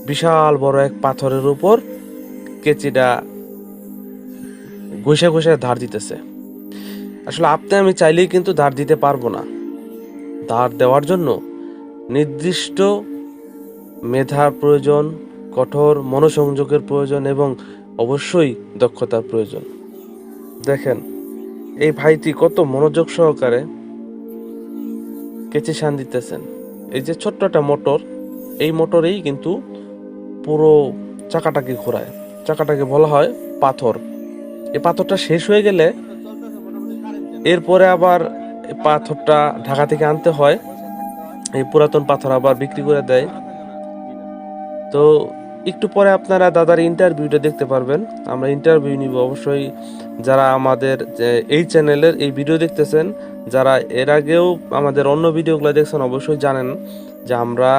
বিশাল বড় এক পাথরের উপর কেচিটা ঘষে ঘষে ধার দিতেছে। আসলে আপনি আমি চাইলেই কিন্তু ধার দিতে পারবো না। ধার দেওয়ার জন্য নির্দিষ্ট মেধার প্রয়োজন, কঠোর মনোসংযোগের প্রয়োজন এবং অবশ্যই দক্ষতার প্রয়োজন। দেখেন এই ভাইটি কত মনোযোগ সহকারে কেচি শান দিতেছেন। এই যে ছোট্ট একটা মোটর, এই মোটরেই কিন্তু পুরো চাকাটাকে ঘোরায়। চাকাটাকে বলা হয় পাথর। এই পাথরটা শেষ হয়ে গেলে এরপরে আবার পাথরটা ঢাকা থেকে আনতে হয়। এই পুরাতন পাথর আবার বিক্রি করে দেয়। তো একটু পরে আপনারা দাদার ইন্টারভিউটা দেখতে পারবেন। আমরা ইন্টারভিউ নিব অবশ্যই। যারা আমাদের এই চ্যানেলের এই ভিডিও দেখতেছেন, যারা এর আগেও আমাদের অন্য ভিডিওগুলো দেখছেন, অবশ্যই জানেন যে আমরা